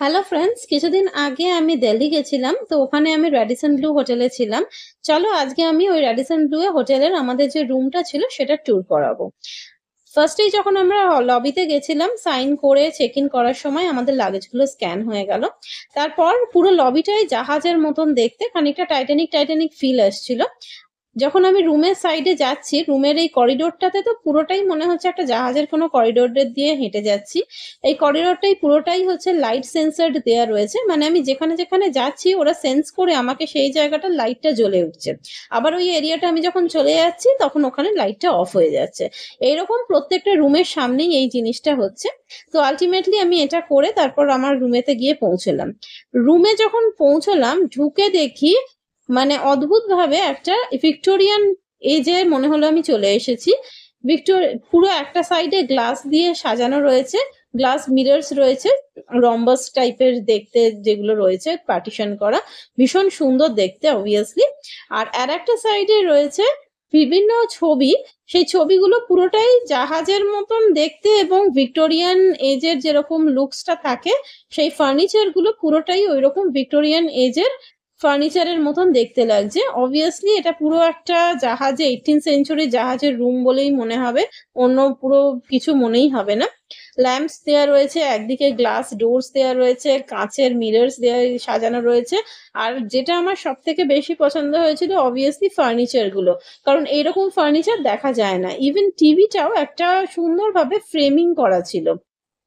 Hello friends, কিছুদিন আগে আমি দিল্লি গেছিলাম। তো ওখানে আমি র্যাডিসন ব্লু হোটেলে ছিলাম। চলো আজকে আমি ওই র্যাডিসন ব্লু হোটেলের আমাদের যে রুমটা ছিল সেটা ট্যুর করাবো। ফার্স্টেই যখন আমরা লবিতে গেছিলাম, সাইন করে চেক ইন করার সময় আমাদের লাগেজগুলো স্ক্যান হয়ে গেল। তারপর পুরো লবিটাই জাহাজের মতন দেখতে, খানিকটা টাইটানিক টাইটানিক ফিল আসছিল। যখন আমি রুমের সাইডে যাচ্ছি, রুমের এই করিডোরটাতে তো পুরোটাই মনে হচ্ছে একটা জাহাজের কোনো করিডোরের দিয়ে হেঁটে যাচ্ছি। এই করিডোরটাই পুরোটাই হচ্ছে লাইট সেন্সার দেওয়া রয়েছে, মানে আমি যেখানে যেখানে যাচ্ছি ওরা সেন্স করে আমাকে সেই জায়গাটা লাইটটা জ্বলে উঠছে। আবার ওই এরিয়াটা আমি যখন চলে যাচ্ছি তখন ওখানে লাইটটা অফ হয়ে যাচ্ছে। এইরকম প্রত্যেকটা রুমের সামনেই এই জিনিসটা হচ্ছে। তো আলটিমেটলি আমি এটা করে তারপর আমার রুমেতে গিয়ে পৌঁছলাম। রুমে যখন পৌঁছলাম ঢুকে দেখি মানে অদ্ভুত ভাবে একটা ভিক্টোরিয়ান এজে মনে হলো আমি চলে এসেছি। পুরো একটা সাইডে গ্লাস দিয়ে সাজানো রয়েছে, গ্লাস মিরর্স রয়েছে, রম্বাস টাইপের দেখতে যেগুলো রয়েছে পার্টিশন করা, ভীষণ সুন্দর দেখতে অবভিয়াসলি। আর একটা সাইডে রয়েছে বিভিন্ন ছবি। সেই ছবিগুলো পুরোটাই জাহাজের মতন দেখতে এবং ভিক্টোরিয়ান এজের যেরকম লুকসটা থাকে সেই ফার্নিচার গুলো পুরোটাই ওইরকম ভিক্টোরিয়ান এজের ফার্নিচারের মতন দেখতে লাগছে। অবভিয়াসলি এটা পুরো একটা জাহাজে 18 সেঞ্চুরি জাহাজের রুম বলেই মনে হবে, অন্য পুরো কিছু মনেই হবে না। ল্যাম্পস দেওয়া রয়েছে, একদিকে গ্লাস ডোরস দেওয়া রয়েছে, কাঁচের মিরর্স দেওয়া সাজানো রয়েছে। আর যেটা আমার সব থেকে বেশি পছন্দ হয়েছিল অবভিয়াসলি ফার্নিচার গুলো, কারণ এইরকম ফার্নিচার দেখা যায় না। ইভেন টিভিটাও একটা সুন্দরভাবে ফ্রেমিং করা ছিল।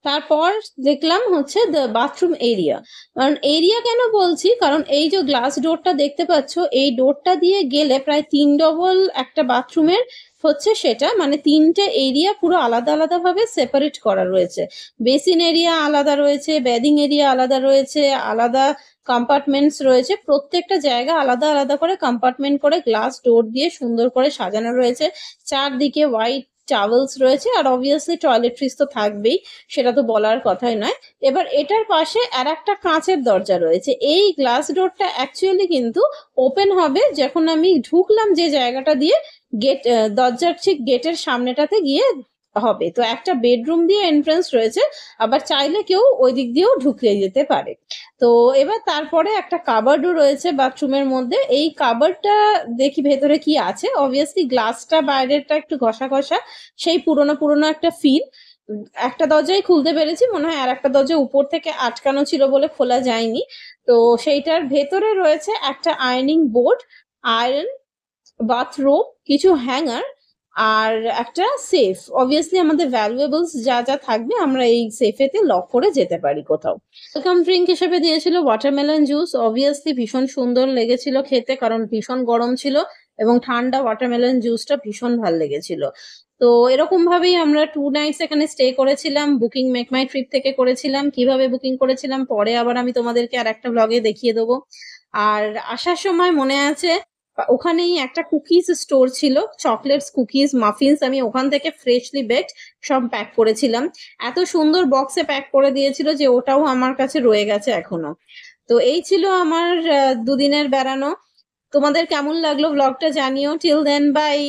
তারপর দেখলাম হচ্ছে দ্য বাথরুম এরিয়া। কারণ এরিয়া কেন বলছি, কারণ এই যে গ্লাস ডোরটা দেখতে পাচ্ছ, এই ডোরটা দিয়ে গেলে প্রায় 3 ডবল একটা বাথরুমের হচ্ছে সেটা, মানে 3টে এরিয়া পুরো আলাদা আলাদা ভাবে সেপারেট করা রয়েছে। বেসিন এরিয়া আলাদা রয়েছে, বেডিং এরিয়া আলাদা রয়েছে, আলাদা কম্পার্টমেন্টস রয়েছে, প্রত্যেকটা জায়গা আলাদা আলাদা করে কম্পার্টমেন্ট করে গ্লাস ডোর দিয়ে সুন্দর করে সাজানো রয়েছে। চারদিকে হোয়াইট টাওয়েলস রয়েছে, আর অবভিয়াসলি টয়লেট্রিজ তো থাকবেই, সেটা তো বলার কথাই নয়। এবার এটার পাশে আর একটা কাঁচের দরজা রয়েছে। এই গ্লাস ডোরটা অ্যাকচুয়ালি কিন্তু ওপেন হবে যখন আমি ঢুকলাম যে জায়গাটা দিয়ে, গেট দরজার ঠিক গেটের সামনেটাতে গিয়ে হবে। তো একটা বেডরুম দিয়ে এন্ট্রান্স রয়েছে, আবার চাইলে কেউ ওই দিক দিয়েও ঢুকে যেতে পারে। তো এবার তারপরে একটা কাবার্ডও রয়েছে বাথরুমের মধ্যে। এই কাবার্ডটা দেখি ভেতরে কি আছে। অবভিয়াসলি গ্লাসটা বাইরেরটা একটু ঘষা ঘষা, সেই পুরোনো পুরোনো একটা ফিল। একটা দরজাই খুলতে পেরেছি, মনে হয় আর একটা দরজা উপর থেকে আটকানো ছিল বলে খোলা যায়নি। তো সেইটার ভেতরে রয়েছে একটা আয়রনিং বোর্ড, আয়রন, বাথরোব, কিছু হ্যাঙ্গার, আর একটা সেফ। অবভিয়াসলি আমাদের ভ্যালুয়েবলস যা যা থাকবে আমরা এই সেফেতে লক করে যেতে পারি কোথাও। ওয়েলকাম ড্রিঙ্ক হিসেবে দিয়েছিল ওয়াটারমেলন জুস। অবভিয়াসলি ভীষণ সুন্দর লেগেছিল খেতে, কারণ ভীষণ গরম ছিল এবং ঠান্ডা ওয়াটারমেলন জুসটা ভীষণ ভাল লেগেছিল। তো এরকম ভাবেই আমরা 2 নাইটস এখানে স্টে করেছিলাম। বুকিং মেক মাই ট্রিপ থেকে করেছিলাম। কিভাবে বুকিং করেছিলাম পরে আবার আমি তোমাদেরকে আর একটা ব্লগে দেখিয়ে দেবো। আর আসার সময় মনে আছে ওখানেই একটা কুকিজ স্টোর ছিল, চকলেটস, কুকিজ, মাফিনস, আমি ওখান থেকে ফ্রেশলি বেকড সব প্যাক করেছিলাম। এত সুন্দর বক্সে প্যাক করে দিয়েছিল যে ওটাও আমার কাছে রয়ে গেছে এখনো। তো এই ছিল আমার 2 দিনের বেড়ানো। তোমাদের কেমন লাগলো ব্লগটা জানিও। Till then, by.